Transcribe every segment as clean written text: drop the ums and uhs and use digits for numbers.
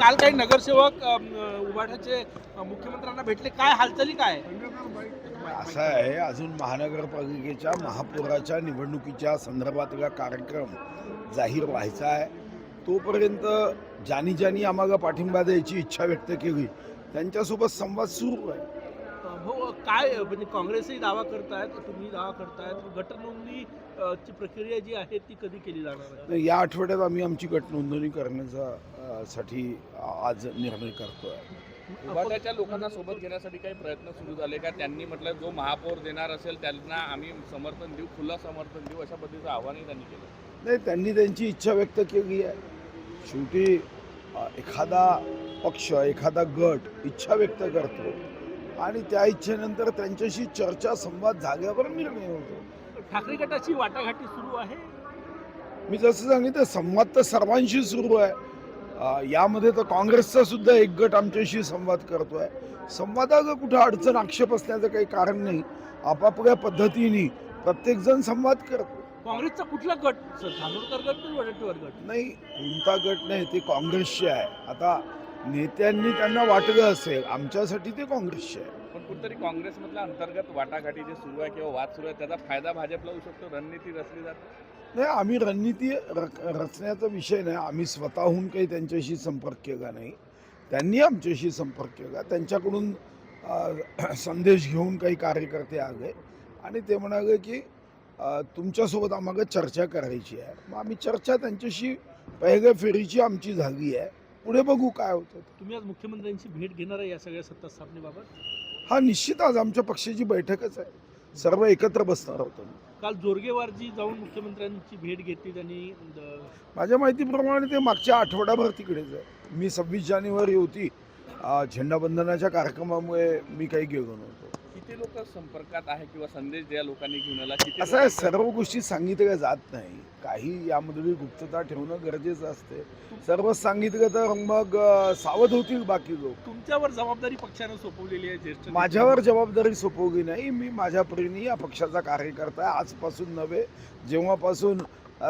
काल काही नगरसेवक उभाटाचे मुख्यमंत्र्यांना भेटले, काय हालचाली काय? असं आहे, अजून महानगरपालिकेच्या महापौराच्या निवडणुकीच्या संदर्भातला कार्यक्रम जाहीर व्हायचा आहे. तोपर्यंत ज्यांनी आम्हाला पाठिंबा द्यायची इच्छा व्यक्त केली त्यांच्यासोबत संवाद सुरू आहे. हो, काय म्हणजे काँग्रेसही दावा करतायत, तुम्ही दावा करतायत, गटनोंदणी ची प्रक्रिया जी आहे ती कधी केली जाणार आहे? या आठवड्यात आम्ही आमची गट नोंदणी करण्याचा साठी आज निर्णय करतोय. उभाटाच्या लोकांना सोबत घेण्यासाठी काही प्रयत्न सुरू झाले का? त्यांनी म्हटलं जो महापौर देणार असेल त्यांना आम्ही समर्थन देऊ, खुलं समर्थन देऊ, अशा पद्धतीचं आव्हानही त्यांनी केलं. नाही, त्यांनी त्यांची इच्छा व्यक्त केली आहे. शेवटी एखादा पक्ष, एखादा गट इच्छा व्यक्त करतो आणि त्या इच्छेनंतर त्यांच्याशी चर्चा संवाद झाल्यावर निर्णय होतो. ठाकरे गटाची वाटाघाटी सुरू आहे. मी जसं सांगितलं, संवाद तर सर्वांशी सुरू आहे. यामध्ये तर काँग्रेसचा सुद्धा एक गट आमच्याशी संवाद करतोय. संवादाला कुठं अडचण आक्षेप असण्याचं काही कारण नाही. आपापल्या पद्धतीने प्रत्येकजण संवाद करतो. काँग्रेसचा कुठला गट सर? धानोरकर गट की वडेट्टीवार गट? नाही, कोणता गट नाही, ते काँग्रेसचे आहे. आता नेत्यांनी त्यांना वाटलं असेल, आमच्यासाठी ते काँग्रेसचे आहे. पण कुठेतरी काँग्रेसमधल्या अंतर्गत वाटाघाटी जे सुरू आहे किंवा वाद सुरू आहे त्याचा फायदा भाजपला होऊ शकतो, रणनीती रचली जाते. नाही, आम्ही रणनीती रचण्याचा विषय नाही. आम्ही स्वतःहून काही त्यांच्याशी संपर्क केला नाही. त्यांनी आमच्याशी संपर्क केला. त्यांच्याकडून संदेश घेऊन काही कार्यकर्ते आले आणि ते म्हणाले की तुमच्यासोबत आम्हाला चर्चा करायची आहे. मग आम्ही चर्चा त्यांच्याशी पहिल्या फेरीची आमची झाली आहे. पुढे बघू काय होतं. तुम्ही आज मुख्यमंत्र्यांची भेट घेणार आहे या सगळ्या सत्ता स्थापनेबाबत? हा, निश्चित आज आमच्या पक्षाची बैठकच आहे. सर्व एकत्र बसणार होतो. काल जोरगेवारजी जाऊन मुख्यमंत्र्यांची भेट घेतली त्यांनी. माझ्या माहितीप्रमाणे ते मागच्या आठवड्याभर तिकडेच आहे. मी 26 जानेवारी होती, झेंडावंदनाच्या कार्यक्रमामुळे मी काही गेलो नव्हतो. किती लोक संपर्कात आहे किंवा संदेश द्या लोकांनी घेऊन आला? असं आहे, सर्व गोष्टी सांगितल्या जात नाही. काही यामध्ये गुप्तता ठेवणं गरजेचं असते. सर्व सांगितलं तर मग सावध होतील बाकी लोक. तुमच्यावर जबाबदारी पक्षानं सोपवलेली आहे. ज्येष्ठ माझ्यावर जबाबदारी सोपवली नाही. मी माझ्या परीने या पक्षाचा कार्यकर्ता आहे. आजपासून नव्हे, जेव्हापासून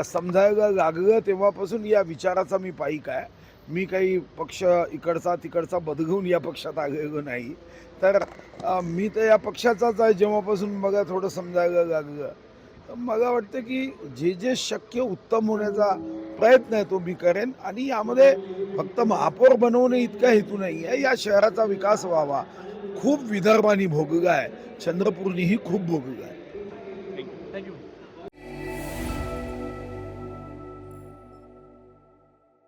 समजायला लागलं तेव्हापासून या विचाराचा मी पाईक आहे. मी काही पक्ष इकडचा तिकडचा बदलून या पक्षात आलेलो नाही. तर मी तर या पक्षाचाच आहे. जेव्हापासून मला थोडं समजायला लागलं तर मला वाटतं की जे जे शक्य उत्तम होण्याचा प्रयत्न आहे तो मी करेन. आणि यामध्ये फक्त महापौर बनवणे इतका हेतू नाही आहे. या शहराचा विकास व्हावा. खूप विदर्भानी भोगला आहे, चंद्रपूरनीही खूप भोगला आहे.